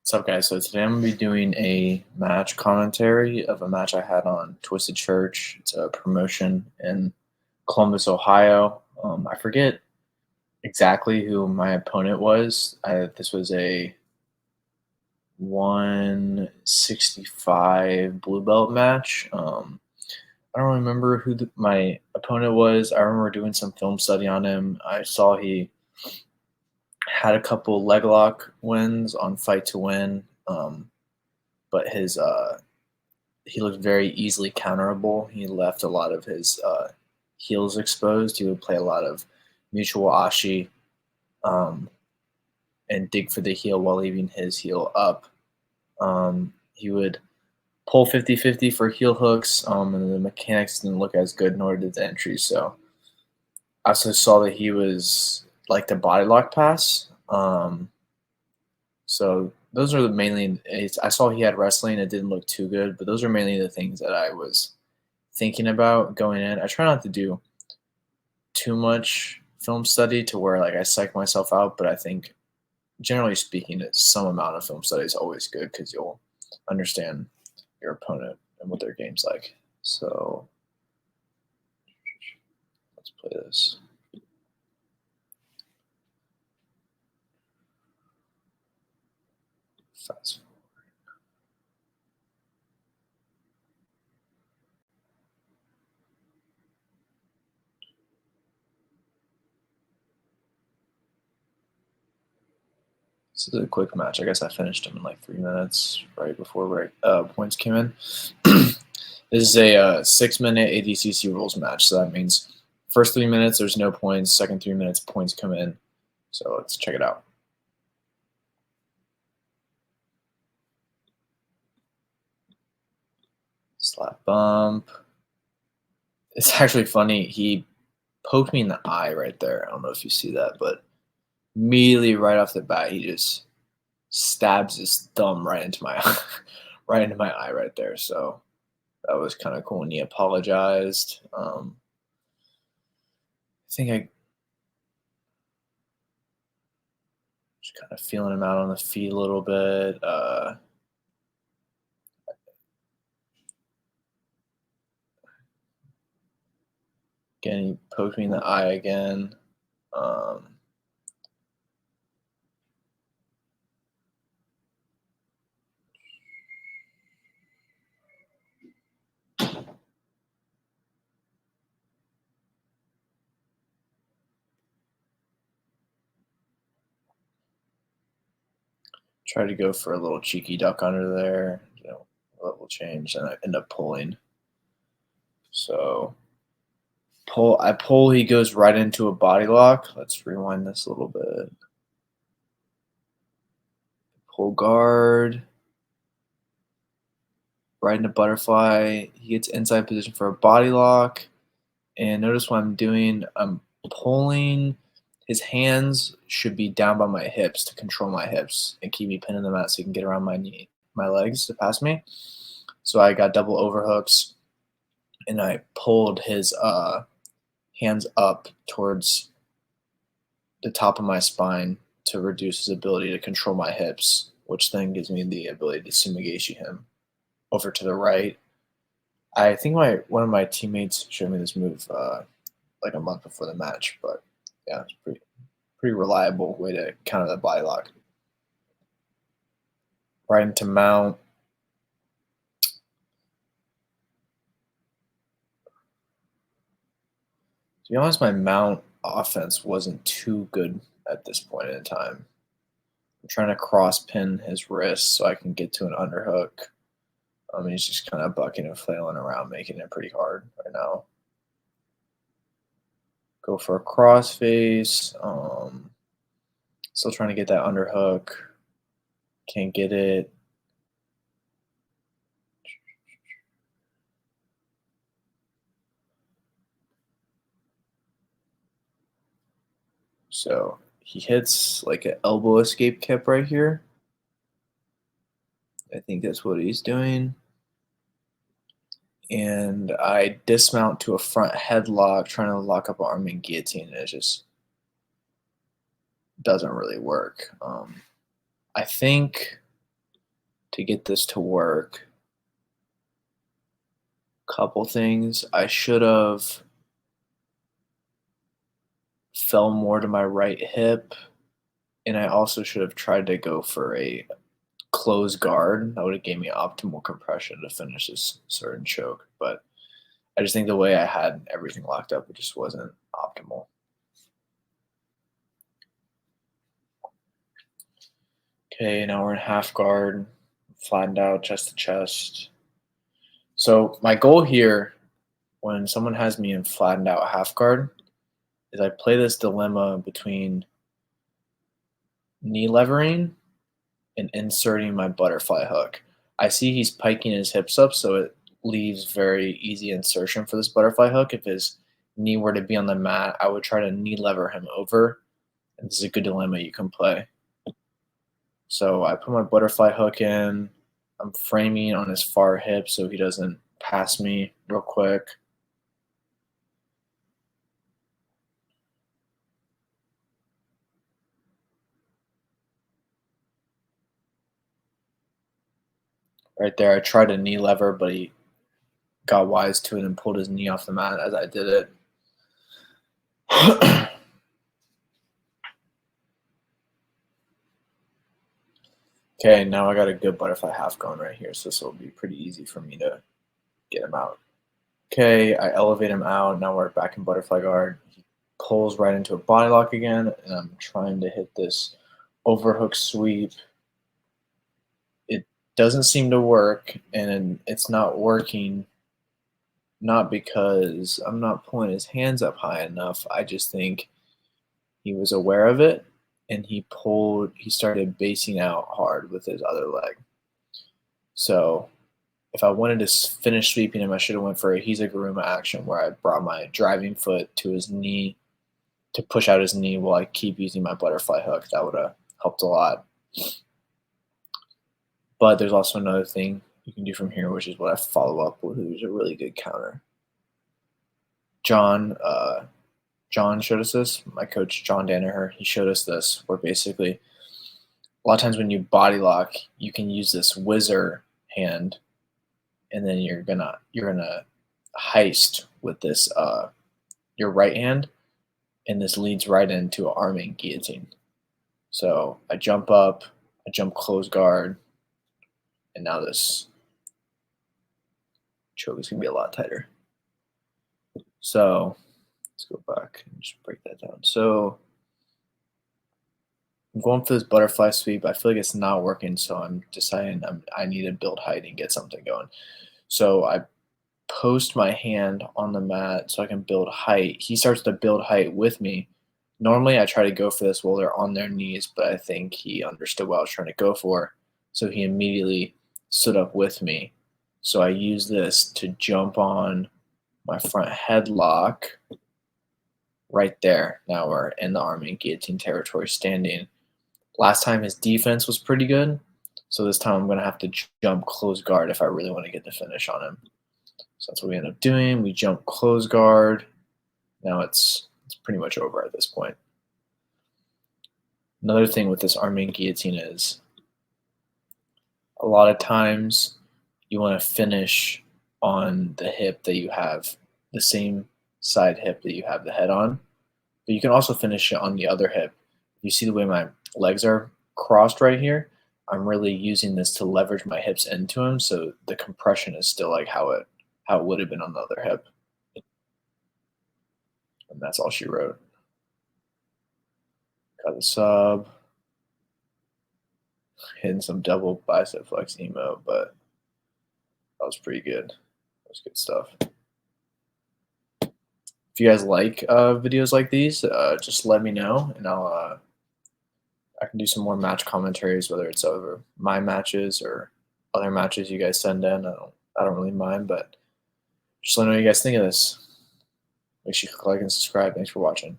What's up, guys? So today I'm gonna be doing a match commentary of a match I had on Twisted Church. It's a promotion in Columbus, Ohio. I forget exactly who my opponent was. This was a 165 blue belt match. I don't remember who my opponent was. I remember doing some film study on him. I saw he had a couple leg lock wins on Fight to Win. But he looked very easily counterable. He left a lot of his heels exposed. He would play a lot of mutual ashi um, and dig for the heel while leaving his heel up. He would pull 50-50 for heel hooks, and the mechanics didn't look as good, nor did the entries. So I also saw that he was like the body lock pass. So those are mainly. I saw he had wrestling. It didn't look too good, but those are mainly the things that I was thinking about going in. I try not to do too much film study to where like I psych myself out, but I think generally speaking, some amount of film study is always good because you'll understand your opponent and what their game's like. So let's play this. Fast. This is a quick match. I guess I finished him in like 3 minutes right before points came in. This is a 6-minute ADCC rules match, so that means first 3 minutes there's no points, second 3 minutes points come in. So let's check it out. Slap bump. It's actually funny. He poked me in the eye right there. I don't know if you see that, but immediately right off the bat, he just stabs his thumb right into my right into my eye right there. So that was kind of cool. And he apologized. I think I just kind of feeling him out on the feet a little bit. Again, he poked me in the eye again. Tried to go for a little cheeky duck under there, level change, and I end up pulling. So I pull, he goes right into a body lock. Let's rewind this a little bit. Pull guard, right into butterfly. He gets inside position for a body lock. And notice what I'm doing. I'm pulling. His hands should be down by my hips to control my hips and keep me pinning them out so he can get around my legs to pass me. So I got double overhooks, and I pulled his hands up towards the top of my spine to reduce his ability to control my hips, which then gives me the ability to sumigashi him over to the right. I think one of my teammates showed me this move like a month before the match, but yeah, it's pretty reliable way to counter that body lock. Right into mount. To be honest, my mount offense wasn't too good at this point in time. I'm trying to cross pin his wrist so I can get to an underhook. He's just kind of bucking and flailing around, making it pretty hard right now. Go for a crossface. Still trying to get that underhook. Can't get it. So he hits like an elbow escape kip right here. I think that's what he's doing. And I dismount to a front headlock, trying to lock up arm and guillotine, and it just doesn't really work. I think to get this to work. Couple things. I should have fell more to my right hip, and I also should have tried to go for a closed guard. That would have gave me optimal compression to finish this certain choke. But I just think the way I had everything locked up, it just wasn't optimal. Okay, now we're in half guard, flattened out, chest to chest. So my goal here, when someone has me in flattened out half guard, is I play this dilemma between knee levering and inserting my butterfly hook. I see he's piking his hips up, so it leaves very easy insertion for this butterfly hook. If his knee were to be on the mat, I would try to knee lever him over. And this is a good dilemma you can play. So I put my butterfly hook in. I'm framing on his far hip so he doesn't pass me real quick. Right there, I tried to knee lever, but he got wise to it and pulled his knee off the mat as I did it. Okay, now I got a good butterfly half going right here, so this will be pretty easy for me to get him out. Okay, I elevate him out. Now we're back in butterfly guard. He pulls right into a body lock again, and I'm trying to hit this overhook sweep. It doesn't seem to work, and it's not working not because I'm not pulling his hands up high enough. I just think he was aware of it, and he started basing out hard with his other leg. So if I wanted to finish sweeping him, I should have went for a Hizaguruma action where I brought my driving foot to his knee to push out his knee while I keep using my butterfly hook. That would have helped a lot. But there's also another thing you can do from here, which is what I follow up with, which is a really good counter. John showed us this. My coach, John Danaher, he showed us this, where basically a lot of times when you body lock, you can use this whizzer hand, and then you're gonna heist with this your right hand, and this leads right into an arming guillotine. So I jump up, I jump close guard, and now this choke is gonna be a lot tighter. So let's go back and just break that down. So I'm going for this butterfly sweep. I feel like it's not working, so I'm deciding I need to build height and get something going. So I post my hand on the mat so I can build height. He starts to build height with me. Normally I try to go for this while they're on their knees, but I think he understood what I was trying to go for. So he immediately stood up with me. So I use this to jump on my front headlock right there. Now we're in the arming guillotine territory standing. Last time his defense was pretty good, so this time I'm going to have to jump close guard if I really want to get the finish on him. So that's what we end up doing. We jump close guard. Now it's pretty much over at this point. Another thing with this arming guillotine is a lot of times you want to finish on the hip that you have, the same side hip that you have the head on, but you can also finish it on the other hip. You see the way my legs are crossed right here? I'm really using this to leverage my hips into him, so the compression is still like how it would have been on the other hip. And that's all she wrote. Got the sub. Hitting some double bicep flex emo, but that was pretty good. That was good stuff. If you guys like videos like these, just let me know, and I can do some more match commentaries, whether it's over my matches or other matches you guys send in. I don't really mind, but just let me know what you guys think of this. Make sure you click like and subscribe. Thanks for watching.